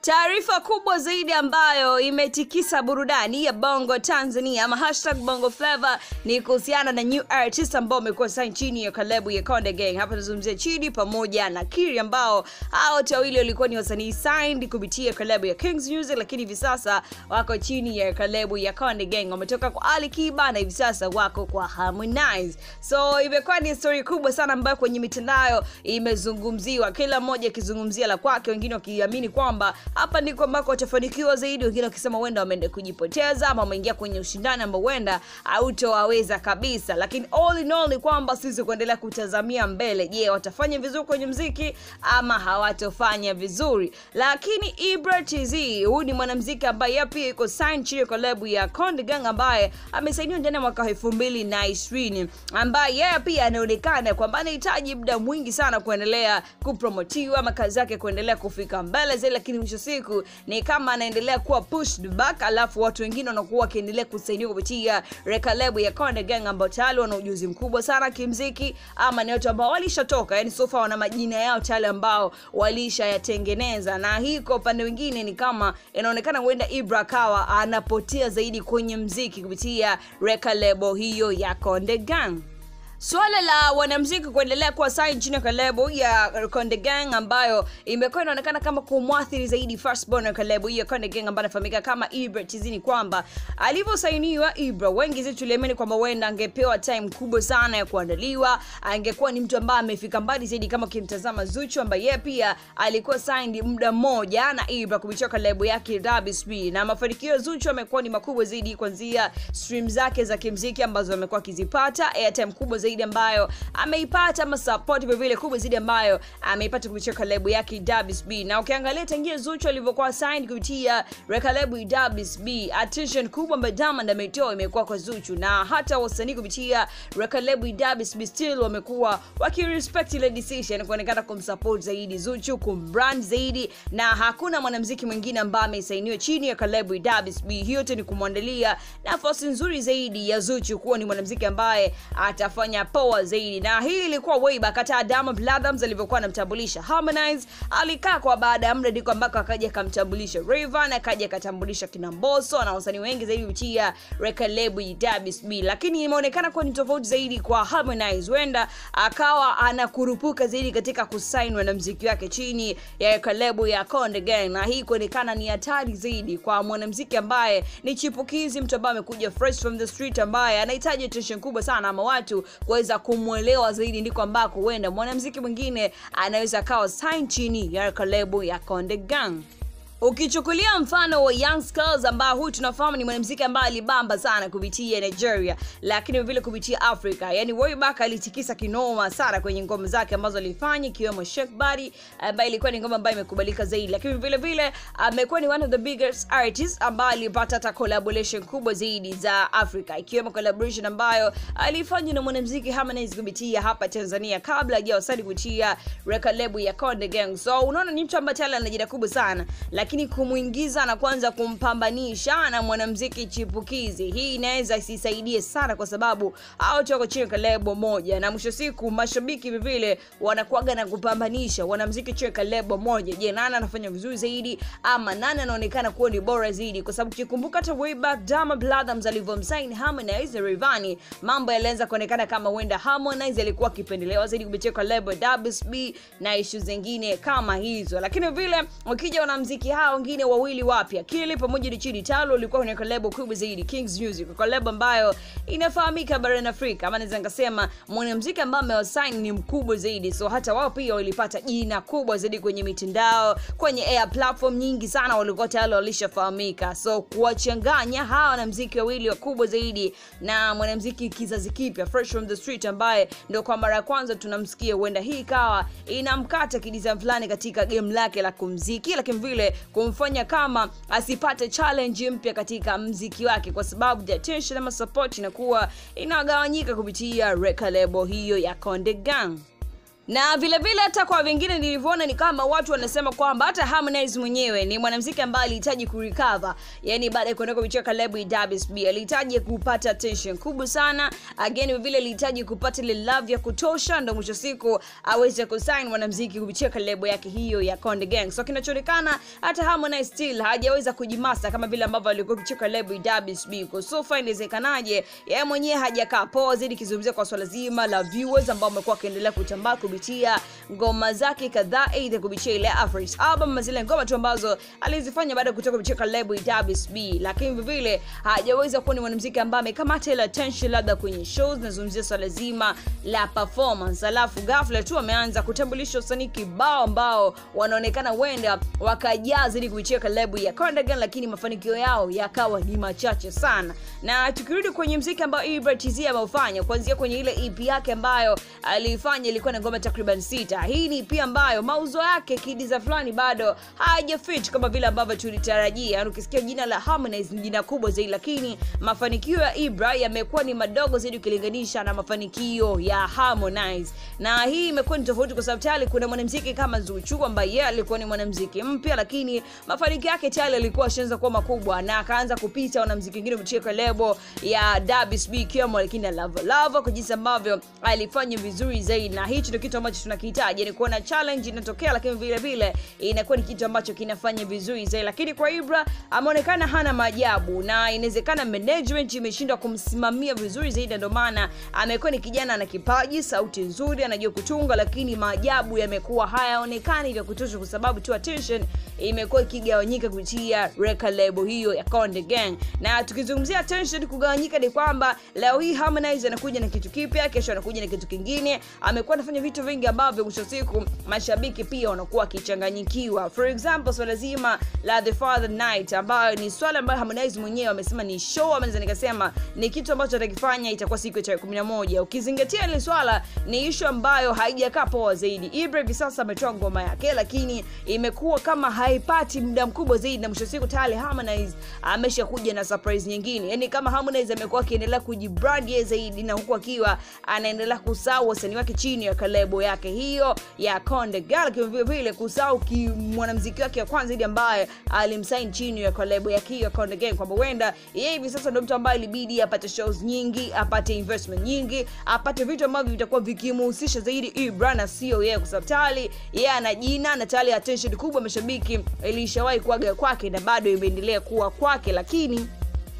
Taarifa kubwa zaidi ambayo imetikisa burudani ya Bongo Tanzania ama #Bongo Flava ni kuhusiana na new artist ambao wamekuwa sign chini ya collab ya Konde Gang. Hapa nazungumzia Chidi pamoja na Kiri ambao hao wote wawili walikuwa ni wasanii signed kupitia collab ya Kings Music, lakini hivi sasa wako chini ya collab ya Konde Gang. Wametoka kwa Ali Kiba na hivi sasa wako kwa Harmonize. So imekuwa ni story kubwa sana ambayo kwenye mitandao imezungumziwa, kila mmoja akizungumzia la kwake, wengine wakiamini kwamba hapa ndiko ambako watafanikiwa zaidi, wengine wakisema wenda wameenda kujipoteza ama wameingia kwenye ushindani ambao wenda hautowaweza kabisa. Lakini all in all ni kwamba sisi kuendelea kutazamia mbele. Je, watafanya vizuri kwenye muziki ama hawatofanya vizuri? Lakini Ibra TZ, huyu ni mwanamuziki ambaye pia yuko signed chini ya collab ya Konde Gang ambaye amesainiwa ndani ya mwaka 2020, ambaye yeye pia anaonekana kwamba anahitaji muda mwingi sana kuendelea kupromotiwa ama kazi yake kuendelea kufika mbele zaidi, lakini mwisho siku ni kama anaendelea kuwa pushed back, alafu watu wengine wanakuwa wakiendelea kusainiwa kupitia collab ya Konde Gang ambao tayari wana ujuzi mkubwa sana kimuziki, ama ni watu ambao walishatoka, yani sofa wana majina yao tayari ambao walishayatengeneza. Na hii kwa upande mwingine ni kama inaonekana huenda Ibra kawa anapotea zaidi kwenye muziki kupitia collab hiyo ya Konde Gang. Swala la wanamuziki kuendelea kuwa sign chini ya collab ya Konde Gang ambayo imekuwa inaonekana kama kumwathiri zaidi firstborn collab ya Konde Gang ambayo anafahamika kama Ibra TZ, ni kwamba alivyosainiwa Ibra, wengi zetu tuliamini kwamba wenda angepewa time kubwa sana ya kuandaliwa, angekuwa ni mtu ambaye amefika mbali zaidi, kama kimtazama Zuchu ambaye yeye pia alikuwa signed muda mmoja na Ibra kupitia collab yake WSB, na mafanikio ya Zuchu yamekuwa ni makubwa zaidi, kuanzia stream zake za kimuziki ambazo amekuwa akizipata, airtime kubwa zaidi ambayo ameipata, ama support vile kubwa zaidi ambayo ameipata kupitia collab yake WSB. Na ukiangalia tangia Zuchu alivyokuwa signed kupitia collab ya WSB, attention kubwa ambayo Diamond ametoa imekuwa kwa Zuchu, na hata wasanii kupitia collab ya WSB still wamekuwa wakirespect ile decision, kuonekana kumsupport zaidi Zuchu, kumbrand zaidi, na hakuna mwanamuziki mwingine ambaye amesainiwa chini ya collab ya WSB. Hiyo yote ni kumwandalia nafasi nzuri zaidi ya Zuchu kuwa ni mwanamuziki ambaye atafanya poa zaidi. Na hii ilikuwa way back hata Diamond Platnumz alivyokuwa anamtambulisha Harmonize, alikaa kwa baada ya muda ndiko ambako akaja akamtambulisha Rayvanny, akaja akatambulisha kina Mbosso na wasanii wengi zaidi kupitia collab ya WSB. Lakini imeonekana kwa ni tofauti zaidi kwa Harmonize, wenda akawa anakurupuka zaidi katika kusign wanamuziki wake chini ya collab ya Konde Gang, na hii kuonekana ni hatari zaidi kwa mwanamuziki ambaye ni chipukizi, mtu ambaye amekuja fresh from the street, ambaye anahitaji attention kubwa sana ama watu kuweza kumuelewa zaidi, ndiko ambako huenda mwanamuziki mwingine anaweza kawa sign chini ya collab ya Konde Gang. Ukichukulia mfano wa Young Skulls ambao huyu tunafahamu ni mwanamuziki ambaye alibamba sana kupitia Nigeria, lakini vile kupitia Afrika, yani way back alitikisa kinoma sana kwenye ngoma zake ambazo alifanya, ikiwemo Shake Body ambayo ilikuwa ni ngoma ambayo imekubalika zaidi, lakini vile amekuwa ni one of the biggest artists ambaye alipata hata collaboration kubwa zaidi za Afrika, ikiwemo collaboration ambayo alifanya na mwanamuziki Harmonize kupitia hapa Tanzania kabla hajawasaini kupitia collab ya Konde Gang. So unaona ni mtu ambaye tayari ana jina kubwa sana, lakini kumuingiza na kwanza kumpambanisha na mwanamuziki chipukizi, hii inaweza isisaidie sana, kwa sababu hao wako chini collab moja, na mwisho siku mashabiki vile wanakuaga na kupambanisha wanamuziki chini collab moja. Je, nani anafanya vizuri zaidi ama nani anaonekana kuwa ni bora zaidi? Kwa sababu ukikumbuka hata way back Diamond Platnumz alivyomsign Harmonize na Rayvanny, mambo yalianza kuonekana kama wenda Harmonize alikuwa akipendelewa zaidi kupitia collab ya WSB na issues zingine kama hizo. Lakini vile ukija wanamuziki hao wengine wawili wapya, Kili pamoja na Chidi Talo, ulikuwa kwenye collab kubwa zaidi Kings Music, collab ambayo inafahamika barani Afrika, ama naweza ngasema mwanamuziki ambaye amewasign ni mkubwa zaidi. So hata wao pia walipata jina kubwa zaidi kwenye mitandao, kwenye air platform nyingi sana walikuwa tayari walishafahamika. So kuwachanganya hawa wanamuziki wawili wakubwa zaidi na mwanamuziki kizazi kipya fresh from the street ambaye ndio kwa mara ya kwanza tunamsikia, huenda hii kawa inamkata kidiza fulani katika game lake la kumuziki, lakini vile kumfanya kama asipate challenge mpya katika muziki wake, kwa sababu the attention ama support inakuwa inagawanyika kupitia collab hiyo ya Konde Gang. Na vile vile hata kwa wengine nilivyoona ni kama watu wanasema kwamba hata Harmonize mwenyewe ni mwanamuziki ambaye alihitaji kurecover, yani baada ya kuondoka kucheka lebo ya WCB alihitaji kupata attention kubwa sana, again vile alihitaji kupata ile love ya kutosha ndio mwisho siku aweze kusign mwanamuziki kucheka lebo yake hiyo ya Konde Gang. So kinachoonekana hata Harmonize still hajaweza kujimasa kama vile ambavyo alikuwa kucheka lebo ya WCB. Kwa so far inawezekanaje yeye mwenyewe hajakaa poa zaidi kizungumzia kwa swala zima la viewers ambao wamekuwa wakiendelea kutambaa kupitia ngoma zake kadhaa, aidha kupitia ile Afro's album, zile ngoma tu ambazo alizifanya baada ya kutoka kucheka lebo ya WCB, lakini vile hajaweza kuwa ni mwanamuziki ambaye amekamata ile attention labda kwenye shows, nazungumzia swala zima la performance. Alafu ghafla tu ameanza kutambulisha wasanii kibao ambao wanaonekana wenda wakajaa zaidi kucheka lebo ya Konde Gang, lakini mafanikio yao yakawa ni machache sana. Na tukirudi kwenye muziki ambao Ibra TZ ameufanya kuanzia kwenye ile EP yake ambayo alifanya ilikuwa na ngoma takriban 6. Hii ni EP ambayo mauzo yake kidiza fulani bado hajafit kama vile ambavyo tulitarajia. Yani ukisikia jina la Harmonize ni jina kubwa zaidi, lakini mafanikio ya Ibra yamekuwa ni madogo zaidi ukilinganisha na mafanikio ya Harmonize. Na hii imekuwa ni tofauti kwa sababu tayari kuna mwanamuziki kama Zuchu ambaye yeye alikuwa ni mwanamuziki mpya, lakini mafanikio yake tayari yalikuwa yashaanza kuwa makubwa na akaanza kupita wanamuziki wengine kucheka lebo ya WCB kama lakini Love kwa jinsi ambavyo alifanya vizuri zaidi. Na hicho ndio kitu ambacho tunakihitaji, ni kuona challenge inatokea lakini vile vile inakuwa ni kitu ambacho kinafanya vizuri zaidi. Lakini kwa Ibra ameonekana hana maajabu na inawezekana management imeshindwa kumsimamia vizuri zaidi, ndio maana amekuwa ni kijana na kipaji, sauti nzuri, anajua kutunga, lakini maajabu yamekuwa hayaonekani vya kutosha kwa sababu tu attention imekuwa ikigawanyika kupitia record label hiyo ya Konde Gang. Na tukizungumzia attention kugawanyika ni kwamba leo hii Harmonize anakuja na kitu kipya, kesho anakuja na kitu kingine. Amekuwa anafanya vitu vingi ambavyo mwisho siku mashabiki pia wanakuwa kichanganyikiwa. For example, swala zima la The Father Night ambayo ni swala ambayo Harmonize mwenyewe amesema ni show, ama nikasema ni kitu ambacho atakifanya itakuwa siku ya 11. Ukizingatia ile swala ni issue ambayo haijakaa poa zaidi. Ibra hivi sasa ametoa ngoma yake lakini imekuwa kama haipati muda mkubwa zaidi, na mwisho siku tayari Harmonize ameshakuja na surprise nyingine. Yani kama Harmonize amekuwa akiendelea kujibrand zaidi na huku akiwa anaendelea kusahau wasanii wake chini ya lebo yake hiyo ya Konde Gang, vile vile kusahau mwanamuziki wake wa kwanza ile ambaye alimsign chini ya lebo yake hiyo Konde Gang, kwamba wenda yeye hivi sasa ndio mtu ambaye ilibidi apate shows nyingi, apate investment nyingi, apate vitu ambavyo vitakuwa vikimhusisha zaidi Ibra na sio yeye, kwa sababu tayari yeye ana jina na tayari attention kubwa mashabiki ilishawahi kuaga kwake na bado imeendelea kuwa kwake. Lakini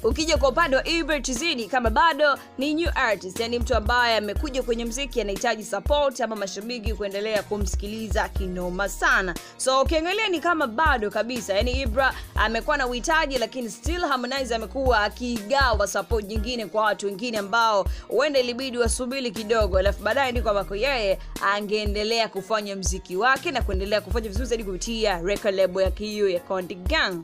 ukija kwa upande wa Ibra TZ kama bado ni new artist, yani mtu ambaye amekuja kwenye muziki anahitaji support ama mashabiki kuendelea kumsikiliza kinoma sana. So ukiangalia ni kama bado kabisa, yani Ibra amekuwa na uhitaji, lakini still Harmonize amekuwa akigawa support nyingine kwa watu wengine ambao huenda ilibidi wasubiri kidogo, alafu baadaye ndiko ambako yeye angeendelea kufanya muziki wake na kuendelea kufanya vizuri zaidi kupitia record label yake hiyo ya Konde Gang.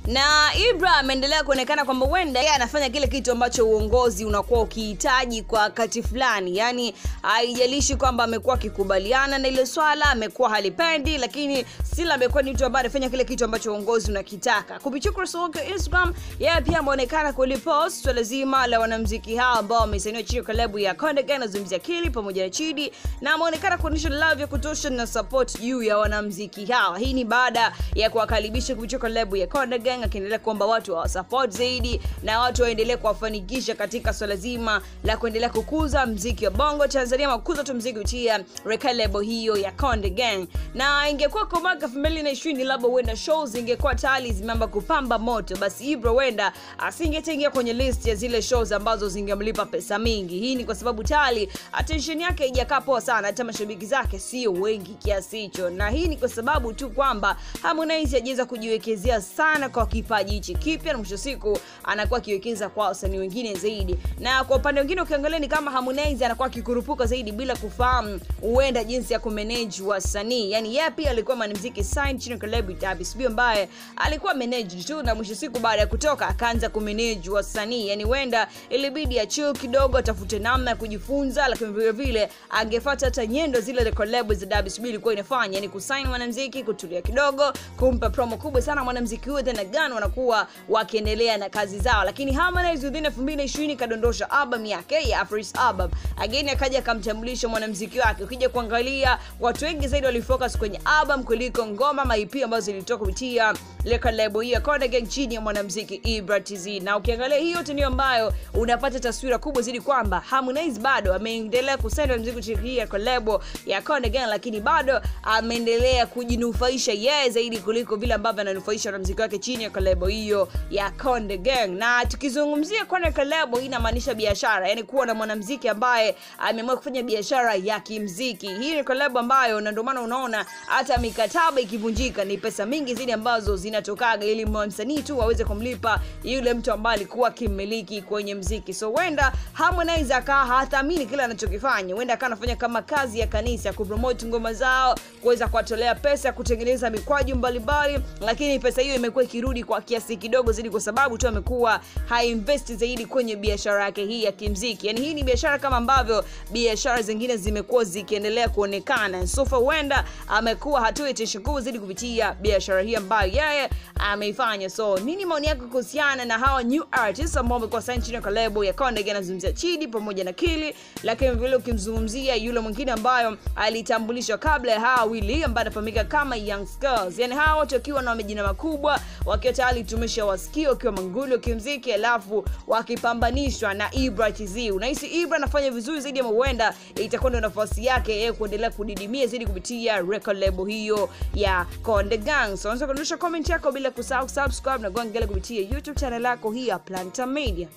Na Ibra ameendelea kuonekana kwamba wenda yeye anafanya kile kitu ambacho uongozi unakuwa ukihitaji kwa wakati fulani. Yani haijalishi kwamba amekuwa akikubaliana na ile swala, amekuwa halipendi, lakini still amekuwa ni mtu ambaye anafanya kile kitu ambacho uongozi unakitaka. Kupitia ukurasa wake Instagram, yeye pia ameonekana kulipost swala zima la wanamuziki hao ambao wamesainiwa chini ya lebo ya Konde Gang, nazungumzia Kili pamoja na Chidi, na ameonekana kuonyesha love ya kutosha na support juu ya wanamuziki hao. Hii ni baada ya kuwakaribisha kupitia lebo ya Konde Gang, akiendelea kuomba watu wa support zaidi na watu waendelee kuwafanikisha katika swala zima la kuendelea kukuza muziki wa Bongo Tanzania, kukuza tu muziki kupitia record label hiyo ya Konde Gang. Na ingekuwa kwa mwaka 2020 labda wenda shows ingekuwa tayari zimeanza kupamba moto, basi Ibra wenda asingetengea kwenye list ya zile shows ambazo zingemlipa pesa mingi. Hii ni kwa sababu tayari attention yake haijakaa poa sana, hata mashabiki zake sio wengi kiasi hicho. Na hii ni kwa sababu tu kwamba Harmonize hajaweza kujiwekezea sana kwa kipaji hichi kipya, na mwisho siku anakuwa akiwekeza kwa wasanii wengine zaidi. Na kwa upande mwingine ukiangalia ni kama Harmonize anakuwa akikurupuka zaidi bila kufahamu huenda jinsi ya kumanage wasanii. Yani yeye pia alikuwa mwanamuziki sign chini ya lebo ya WCB ambaye alikuwa manage tu, na mwisho siku baada ya kutoka akaanza kumanage wasanii. Yani huenda ilibidi achill kidogo, atafute namna ya kujifunza, lakini vile vile angefuata hata nyendo zile record label za WCB ilikuwa inafanya, yani kusign mwanamuziki, kutulia kidogo, kumpa promo kubwa sana mwanamuziki huyo, then Gang wanakuwa wakiendelea na kazi zao. Lakini Harmonize within 2020 kadondosha album yake ya First Album. Again akaja akamtambulisha mwanamuziki wake. Ukija kuangalia watu wengi zaidi walifocus kwenye album kuliko ngoma ama EP ambazo zilitoka kupitia record label ya Konde Gang chini ya mwanamuziki Ibra TZ. Na ukiangalia hiyo yote ndio ambayo unapata taswira kubwa zaidi kwamba Harmonize bado ameendelea kusaidia muziki chini ya label ya Konde Gang, lakini bado ameendelea kujinufaisha yeye zaidi kuliko vile ambavyo ananufaisha na muziki wake chini ya label hiyo ya Konde Gang. Na tukizungumzia Konde label inamaanisha biashara, yani kuwa na mwanamuziki ambaye ameamua kufanya biashara ya kimuziki. Hii ni label ambayo na ndio maana unaona hata mikataba ikivunjika ni pesa mingi zaidi ambazo zinatokaga ili msanii tu aweze kumlipa yule mtu ambaye alikuwa kimiliki kwenye muziki. So wenda Harmonize hathamini kile anachokifanya, wenda anafanya kama kazi ya kanisa kupromote ngoma zao, kuweza kuwatolea pesa, kutengeneza mikwaju mbalimbali, lakini pesa hiyo imekuwa ikirudi kwa kiasi kidogo zaidi kwa sababu tu amekuwa hainvest zaidi kwenye biashara yake hii ya kimuziki. Yani hii ni biashara kama ambavyo biashara zingine zimekuwa zikiendelea kuonekana. So for wenda amekuwa hatua itashukuru zaidi kupitia biashara hii ambayo yeye ameifanya. So nini maoni yako kuhusiana na hawa new artists ambao wamekuwa signed chini ya label ya Konde Gang? Nazungumzia Chidi pamoja na Kili, lakini vile ukimzungumzia yule mwingine ambayo alitambulishwa kabla ya hawa wili ambaye anafahamika kama Young Girls. Yani hawa wote wakiwa na majina makubwa, wakiwa tayari tumeshawasikia wakiwa manguli kimuziki, alafu wakipambanishwa na Ibra TZ. Unahisi Ibra anafanya vizuri zaidi ama huenda itakuwa ndio nafasi yake yeye kuendelea kudidimia zaidi kupitia record label hiyo ya Konde Gang? So unaweza kudondosha comment yako bila kusahau subscribe na kuangalia kupitia YouTube channel yako hii ya Planta Media.